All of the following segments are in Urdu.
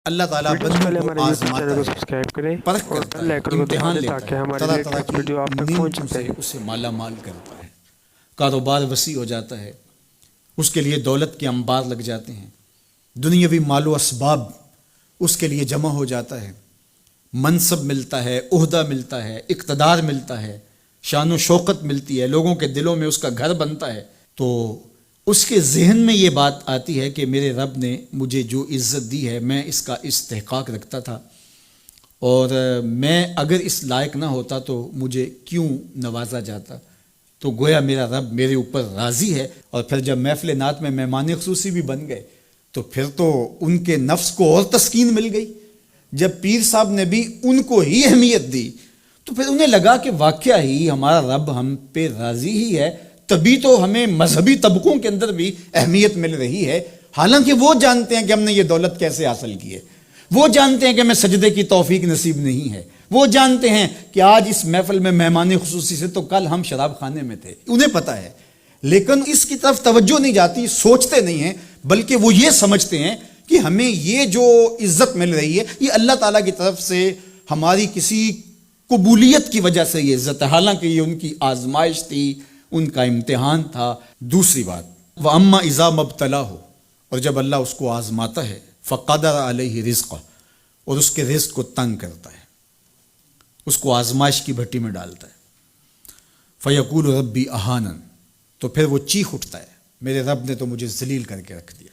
اللہ تعالیٰ بندوں کو آزماتا ہے، سبسکرائب کریں پرکھ اور کرتا بیل ہے، آئیکن کو امتحان دبا دیں لیتا تاکہ ہے، ہماری طرح طرح لیٹسٹ کی ویڈیو آپ تک پہنچ نعمتوں سے سکے۔ اسے مالا مال کرتا ہے، کاروبار وسیع ہو جاتا ہے، اس کے لیے دولت کے انبار لگ جاتے ہیں، دنیاوی مال و اسباب اس کے لیے جمع ہو جاتا ہے، منصب ملتا ہے، عہدہ ملتا ہے، اقتدار ملتا ہے، شان و شوکت ملتی ہے، لوگوں کے دلوں میں اس کا گھر بنتا ہے، تو اس کے ذہن میں یہ بات آتی ہے کہ میرے رب نے مجھے جو عزت دی ہے میں اس کا استحقاق رکھتا تھا، اور میں اگر اس لائق نہ ہوتا تو مجھے کیوں نوازا جاتا، تو گویا میرا رب میرے اوپر راضی ہے۔ اور پھر جب محفل نعت میں مہمان خصوصی بھی بن گئے تو پھر تو ان کے نفس کو اور تسکین مل گئی۔ جب پیر صاحب نے بھی ان کو ہی اہمیت دی تو پھر انہیں لگا کہ واقعہ ہی ہمارا رب ہم پہ راضی ہی ہے، تبھی تو ہمیں مذہبی طبقوں کے اندر بھی اہمیت مل رہی ہے، حالانکہ وہ جانتے ہیں کہ ہم نے یہ دولت کیسے حاصل کی ہے، وہ جانتے ہیں کہ ہمیں سجدے کی توفیق نصیب نہیں ہے، وہ جانتے ہیں کہ آج اس محفل میں مہمان خصوصی سے تو کل ہم شراب خانے میں تھے، انہیں پتہ ہے، لیکن اس کی طرف توجہ نہیں جاتی، سوچتے نہیں ہیں، بلکہ وہ یہ سمجھتے ہیں کہ ہمیں یہ جو عزت مل رہی ہے یہ اللہ تعالیٰ کی طرف سے ہماری کسی قبولیت کی وجہ سے یہ عزت ہے، حالانکہ یہ ان کی آزمائش تھی، ان کا امتحان تھا۔ دوسری بات، وَأَمَّا إِذَا مَبْتَلَاهُ، اور جب اللہ اس کو آزماتا ہے، فَقَدَرَ عَلَيْهِ رِزْقَهُ، اور اس کے رزق کو تنگ کرتا ہے، اس کو آزمائش کی بھٹی میں ڈالتا ہے، فَيَقُولُ رَبِّي أَهَانَنِ، تو پھر وہ چیخ اٹھتا ہے میرے رب نے تو مجھے ذلیل کر کے رکھ دیا۔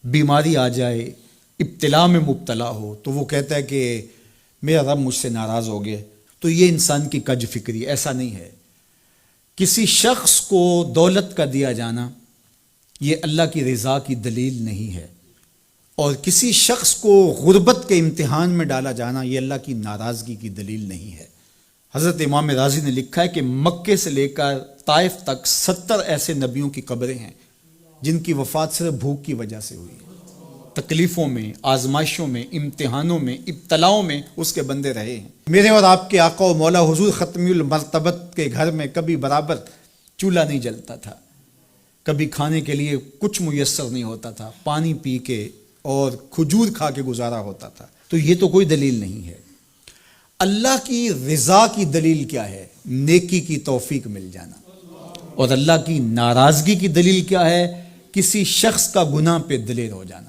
بیماری آ جائے، ابتلا میں مبتلا ہو تو وہ کہتا ہے کہ میرا رب مجھ سے ناراض ہو گئے، تو یہ انسان کی کج فکری، ایسا نہیں ہے۔ کسی شخص کو دولت کا دیا جانا یہ اللہ کی رضا کی دلیل نہیں ہے، اور کسی شخص کو غربت کے امتحان میں ڈالا جانا یہ اللہ کی ناراضگی کی دلیل نہیں ہے۔ حضرت امام رازی نے لکھا ہے کہ مکے سے لے کر طائف تک 70 ایسے نبیوں کی قبریں ہیں جن کی وفات صرف بھوک کی وجہ سے ہوئی ہے۔ تکلیفوں میں، آزمائشوں میں، امتحانوں میں، ابتلاؤں میں اس کے بندے رہے ہیں۔ میرے اور آپ کے آقا و مولا حضور ختمی المرتبت کے گھر میں کبھی برابر چولہا نہیں جلتا تھا، کبھی کھانے کے لیے کچھ میسر نہیں ہوتا تھا، پانی پی کے اور کھجور کھا کے گزارا ہوتا تھا، تو یہ تو کوئی دلیل نہیں ہے۔ اللہ کی رضا کی دلیل کیا ہے؟ نیکی کی توفیق مل جانا۔ اور اللہ کی ناراضگی کی دلیل کیا ہے؟ کسی شخص کا گناہ پہ دلیر ہو جانا۔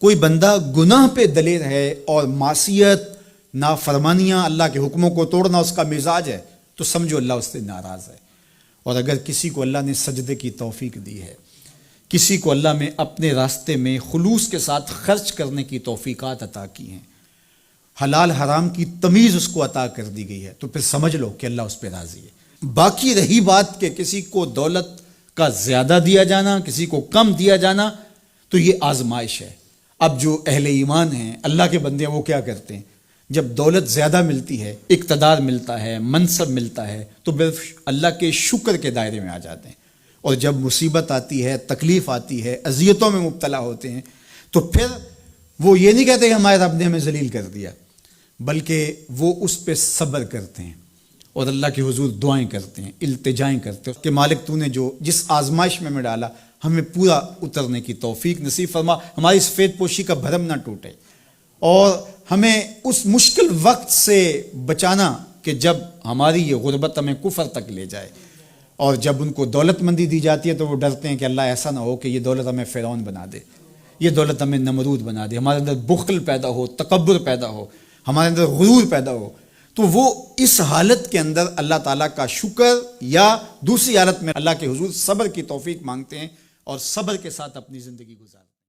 کوئی بندہ گناہ پہ دلیر ہے اور معصیت، نافرمانیاں، اللہ کے حکموں کو توڑنا اس کا مزاج ہے، تو سمجھو اللہ اس سے ناراض ہے۔ اور اگر کسی کو اللہ نے سجدے کی توفیق دی ہے، کسی کو اللہ میں اپنے راستے میں خلوص کے ساتھ خرچ کرنے کی توفیقات عطا کی ہیں، حلال حرام کی تمیز اس کو عطا کر دی گئی ہے، تو پھر سمجھ لو کہ اللہ اس پہ راضی ہے۔ باقی رہی بات کہ کسی کو دولت کا زیادہ دیا جانا، کسی کو کم دیا جانا، تو یہ آزمائش ہے۔ اب جو اہل ایمان ہیں، اللہ کے بندے ہیں، وہ کیا کرتے ہیں؟ جب دولت زیادہ ملتی ہے، اقتدار ملتا ہے، منصب ملتا ہے، تو پھر اللہ کے شکر کے دائرے میں آ جاتے ہیں، اور جب مصیبت آتی ہے، تکلیف آتی ہے، اذیتوں میں مبتلا ہوتے ہیں، تو پھر وہ یہ نہیں کہتے کہ ہمارے رب نے ہمیں ذلیل کر دیا، بلکہ وہ اس پہ صبر کرتے ہیں اور اللہ کے حضور دعائیں کرتے ہیں، التجائیں کرتے ہیں کہ مالک تو نے جو جس آزمائش میں ڈالا ہمیں پورا اترنے کی توفیق نصیب فرما، ہماری سفید پوشی کا بھرم نہ ٹوٹے، اور ہمیں اس مشکل وقت سے بچانا کہ جب ہماری یہ غربت ہمیں کفر تک لے جائے، اور جب ان کو دولت مندی دی جاتی ہے تو وہ ڈرتے ہیں کہ اللہ ایسا نہ ہو کہ یہ دولت ہمیں فرعون بنا دے، یہ دولت ہمیں نمرود بنا دے، ہمارے اندر بخل پیدا ہو، تکبر پیدا ہو، ہمارے اندر غرور پیدا ہو، تو وہ اس حالت کے اندر اللہ تعالیٰ کا شکر یا دوسری حالت میں اللہ کے حضور صبر کی توفیق مانگتے ہیں اور صبر کے ساتھ اپنی زندگی گزارتے ہیں۔